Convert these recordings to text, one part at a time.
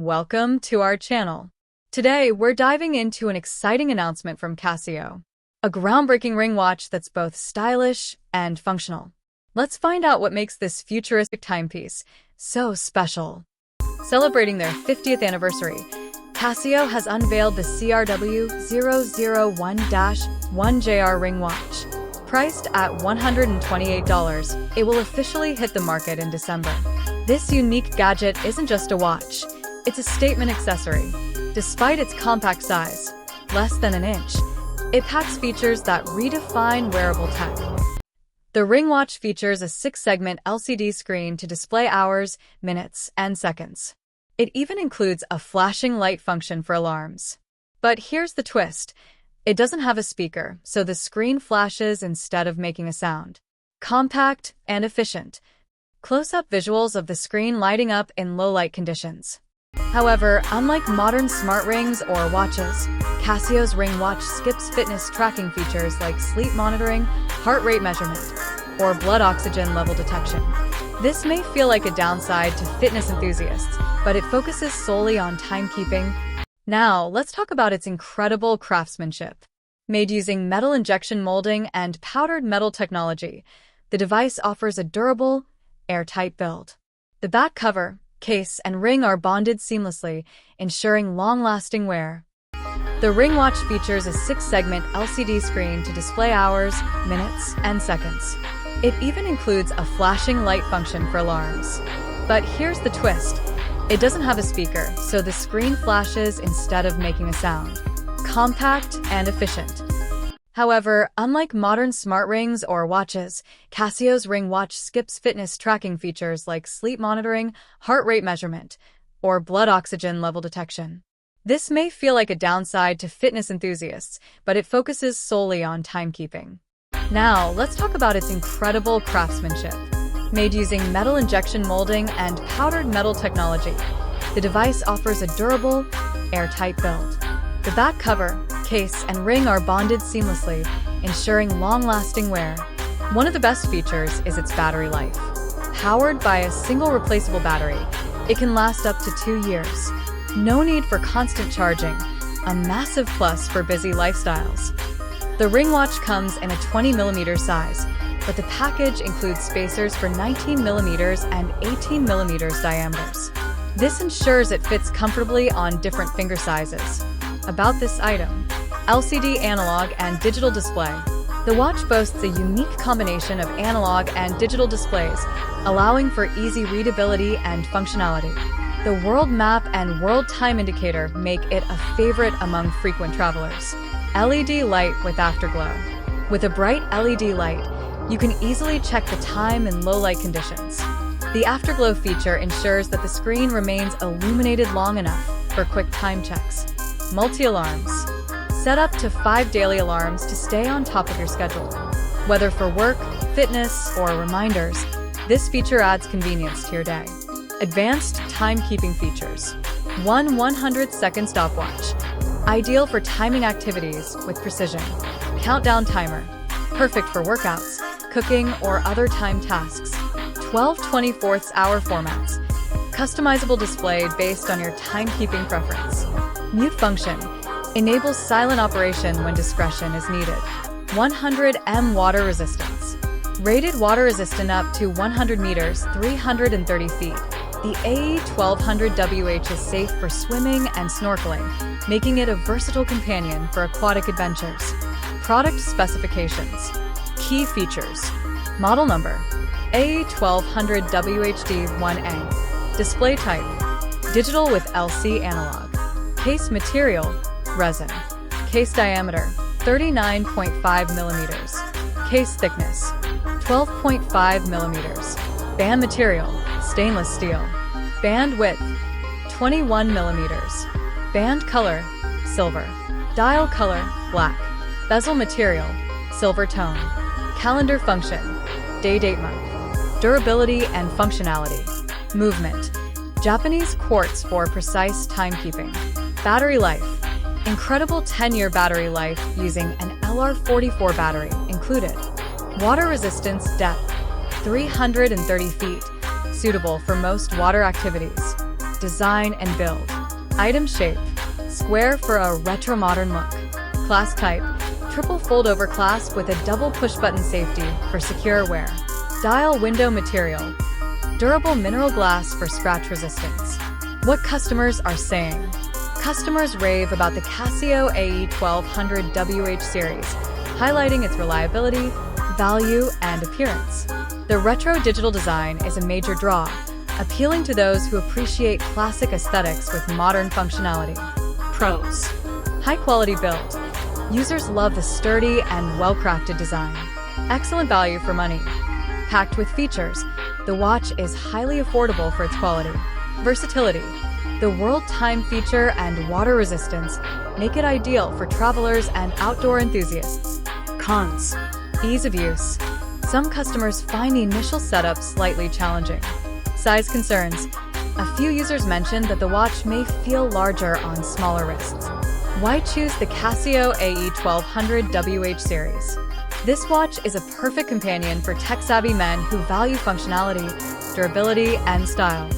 Welcome to our channel. Today, we're diving into an exciting announcement from Casio, a groundbreaking ring watch that's both stylish and functional. Let's find out what makes this futuristic timepiece so special. Celebrating their 50th anniversary, Casio has unveiled the CRW001-1JR ring watch. Priced at $128, it will officially hit the market in December. This unique gadget isn't just a watch. It's a statement accessory. Despite its compact size, less than an inch, it packs features that redefine wearable tech. The ring watch features a 6-segment LCD screen to display hours, minutes, and seconds. It even includes a flashing light function for alarms. But here's the twist. It doesn't have a speaker, so the screen flashes instead of making a sound. Compact and efficient. Close-up visuals of the screen lighting up in low-light conditions. However, unlike modern smart rings or watches, Casio's ring watch skips fitness tracking features like sleep monitoring, heart rate measurement, or blood oxygen level detection. This may feel like a downside to fitness enthusiasts, but it focuses solely on timekeeping. Now, let's talk about its incredible craftsmanship. Made using metal injection molding and powdered metal technology, the device offers a durable, airtight build. The back cover, case, and ring are bonded seamlessly, ensuring long-lasting wear. The ring watch features a 6-segment LCD screen to display hours, minutes, and seconds. It even includes a flashing light function for alarms. But here's the twist. It doesn't have a speaker, so the screen flashes instead of making a sound. Compact and efficient. However, unlike modern smart rings or watches, Casio's ring watch skips fitness tracking features like sleep monitoring, heart rate measurement, or blood oxygen level detection. This may feel like a downside to fitness enthusiasts, but it focuses solely on timekeeping. Now, let's talk about its incredible craftsmanship. Made using metal injection molding and powdered metal technology, the device offers a durable, airtight build. The back cover, case, and ring are bonded seamlessly, ensuring long-lasting wear. One of the best features is its battery life. Powered by a single replaceable battery, it can last up to 2 years. No need for constant charging, a massive plus for busy lifestyles. The ring watch comes in a 20mm size, but the package includes spacers for 19mm and 18mm diameters. This ensures it fits comfortably on different finger sizes. About this item: LCD analog and digital display. The watch boasts a unique combination of analog and digital displays, allowing for easy readability and functionality. The world map and world time indicator make it a favorite among frequent travelers. LED light with afterglow. With a bright LED light, you can easily check the time in low-light conditions. The afterglow feature ensures that the screen remains illuminated long enough for quick time checks. Multi-alarms. Set up to 5 daily alarms to stay on top of your schedule. Whether for work, fitness, or reminders, this feature adds convenience to your day. Advanced timekeeping features. 100-second stopwatch. Ideal for timing activities with precision. Countdown timer. Perfect for workouts, cooking, or other time tasks. 12 24-hour formats. Customizable display based on your timekeeping preference. Mute function. Enables silent operation when discretion is needed. 100 m water resistance. Rated water resistant up to 100 meters, 330 feet. The AE1200WH is safe for swimming and snorkeling, making it a versatile companion for aquatic adventures. Product specifications. Key features. Model number: AE1200WHD1A. Display type: digital with LC analog. Case material: resin. Case diameter: 39.5 millimeters. Case thickness: 12.5 millimeters. Band material: stainless steel. Band width: 21 millimeters. Band color: silver. Dial color: black. Bezel material: silver tone. Calendar function: day, date, month. Durability and functionality. Movement: Japanese quartz for precise timekeeping. Battery life: incredible 10-year battery life using an LR44 battery included. Water resistance depth: 330 feet, suitable for most water activities. design, and build. Item shape: square for a retro-modern look. Clasp type: triple fold-over clasp with a double push-button safety for secure wear. Dial window material: durable mineral glass for scratch resistance. What customers are saying: customers rave about the Casio AE1200WH series, highlighting its reliability, value, and appearance. The retro digital design is a major draw, appealing to those who appreciate classic aesthetics with modern functionality. Pros: high-quality build. Users love the sturdy and well-crafted design. Excellent value for money. Packed with features, the watch is highly affordable for its quality. Versatility: the world time feature and water resistance make it ideal for travelers and outdoor enthusiasts. Cons: ease of use. Some customers find the initial setup slightly challenging. Size concerns: a few users mentioned that the watch may feel larger on smaller wrists. Why choose the Casio AE1200WH series? This watch is a perfect companion for tech-savvy men who value functionality, durability, and style.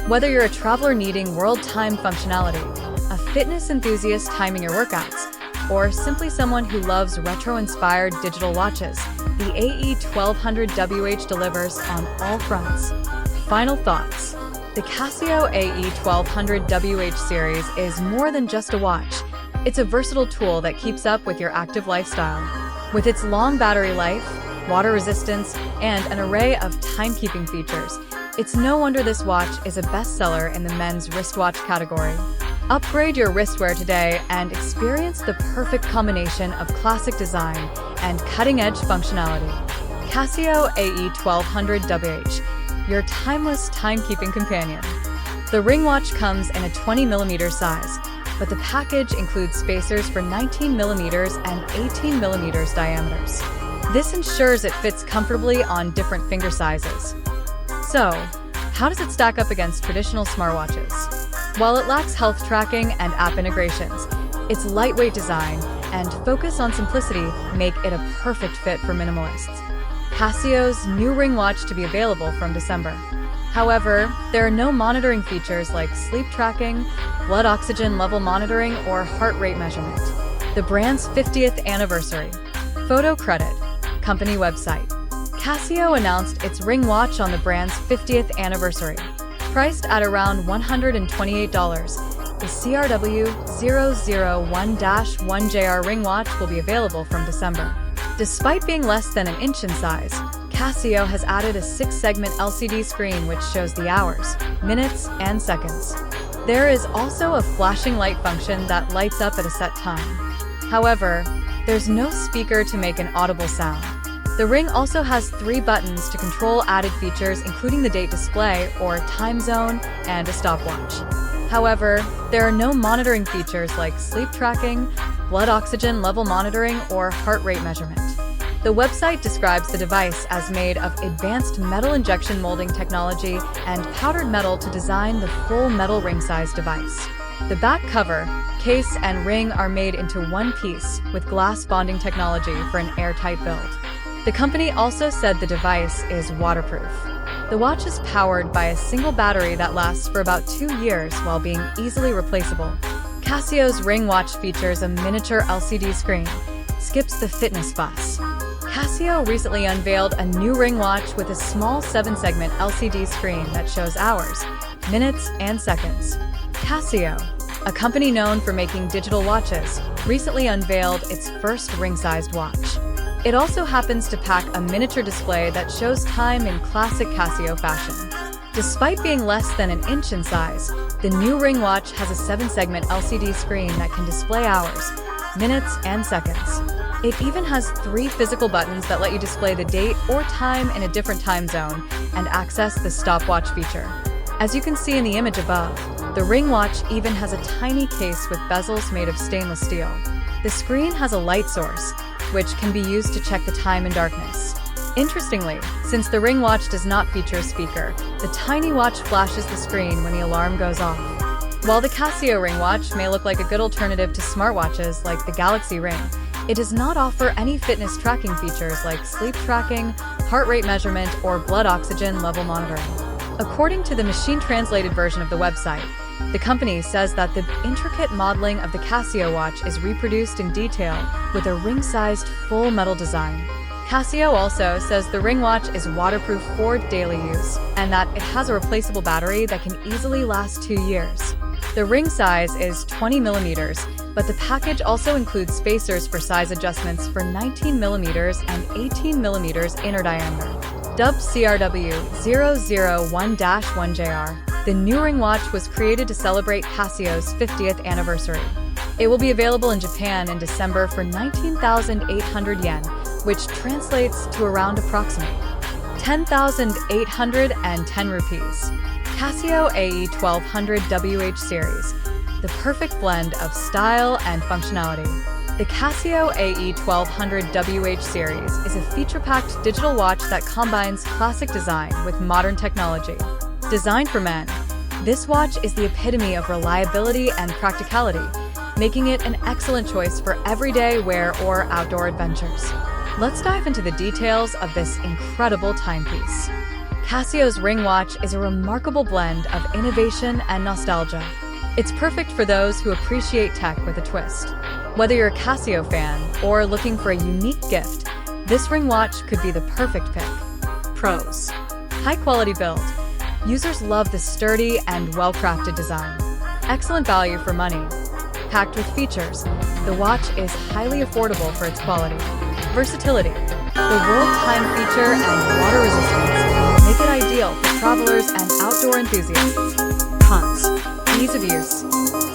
Whether you're a traveler needing world-time functionality, a fitness enthusiast timing your workouts, or simply someone who loves retro-inspired digital watches, the AE1200WH delivers on all fronts. Final thoughts: the Casio AE1200WH series is more than just a watch. It's a versatile tool that keeps up with your active lifestyle. With its long battery life, water resistance, and an array of timekeeping features, it's no wonder this watch is a bestseller in the men's wristwatch category. Upgrade your wristwear today and experience the perfect combination of classic design and cutting-edge functionality. Casio AE1200WH, your timeless timekeeping companion. The ring watch comes in a 20mm size, but the package includes spacers for 19mm and 18mm diameters. This ensures it fits comfortably on different finger sizes. So, how does it stack up against traditional smartwatches? While it lacks health tracking and app integrations, its lightweight design and focus on simplicity make it a perfect fit for minimalists. Casio's new ring watch to be available from December. However, there are no monitoring features like sleep tracking, blood oxygen level monitoring, or heart rate measurement. The brand's 50th anniversary. Photo credit. Company website. Casio announced its ring watch on the brand's 50th anniversary. Priced at around $128, the CRW001-1JR ring watch will be available from December. Despite being less than an inch in size, Casio has added a 6-segment LCD screen which shows the hours, minutes, and seconds. There is also a flashing light function that lights up at a set time. However, there's no speaker to make an audible sound. The ring also has 3 buttons to control added features including the date display or time zone and a stopwatch. However, there are no monitoring features like sleep tracking, blood oxygen level monitoring, or heart rate measurement. The website describes the device as made of advanced metal injection molding technology and powdered metal to design the full metal ring-sized device. The back cover, case, and ring are made into one piece with glass bonding technology for an airtight build. The company also said the device is waterproof. The watch is powered by a single battery that lasts for about 2 years while being easily replaceable. Casio's ring watch features a miniature LCD screen, skips the fitness fuss. Casio recently unveiled a new ring watch with a small 7-segment LCD screen that shows hours, minutes, and seconds. Casio, a company known for making digital watches, recently unveiled its first ring-sized watch. It also happens to pack a miniature display that shows time in classic Casio fashion. Despite being less than an inch in size, the new ring watch has a 7-segment LCD screen that can display hours, minutes, and seconds. It even has 3 physical buttons that let you display the date or time in a different time zone and access the stopwatch feature. As you can see in the image above, the ring watch even has a tiny case with bezels made of stainless steel. The screen has a light source, which can be used to check the time in darkness. Interestingly, since the ring watch does not feature a speaker, the tiny watch flashes the screen when the alarm goes off. While the Casio ring watch may look like a good alternative to smartwatches like the Galaxy Ring, it does not offer any fitness tracking features like sleep tracking, heart rate measurement, or blood oxygen level monitoring. According to the machine-translated version of the website, the company says that the intricate modeling of the Casio watch is reproduced in detail with a ring-sized full metal design. Casio also says the ring watch is waterproof for daily use, and that it has a replaceable battery that can easily last 2 years. The ring size is 20 millimeters, but the package also includes spacers for size adjustments for 19 millimeters and 18 millimeters inner diameter. Dubbed CRW001-1JR, the new ring watch was created to celebrate Casio's 50th anniversary. It will be available in Japan in December for 19,800 yen, which translates to around approximately 10,810 rupees. Casio AE1200WH series, the perfect blend of style and functionality. The Casio AE1200WH series is a feature-packed digital watch that combines classic design with modern technology. Designed for men, this watch is the epitome of reliability and practicality, making it an excellent choice for everyday wear or outdoor adventures. Let's dive into the details of this incredible timepiece. Casio's ring watch is a remarkable blend of innovation and nostalgia. It's perfect for those who appreciate tech with a twist. Whether you're a Casio fan or looking for a unique gift, this ring watch could be the perfect pick. Pros: high-quality build. Users love the sturdy and well-crafted design. Excellent value for money. Packed with features, the watch is highly affordable for its quality. Versatility. The world time feature and water resistance make it ideal for travelers and outdoor enthusiasts. Cons: ease of use.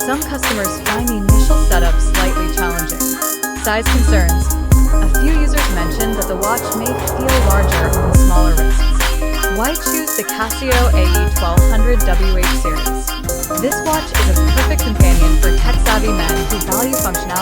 Some customers find the initial setup slightly challenging. Size concerns. A few users mentioned that the watch may feel larger on the smaller wrists. Why choose the Casio AE1200WH series? This watch is a perfect companion for tech-savvy men who value functionality.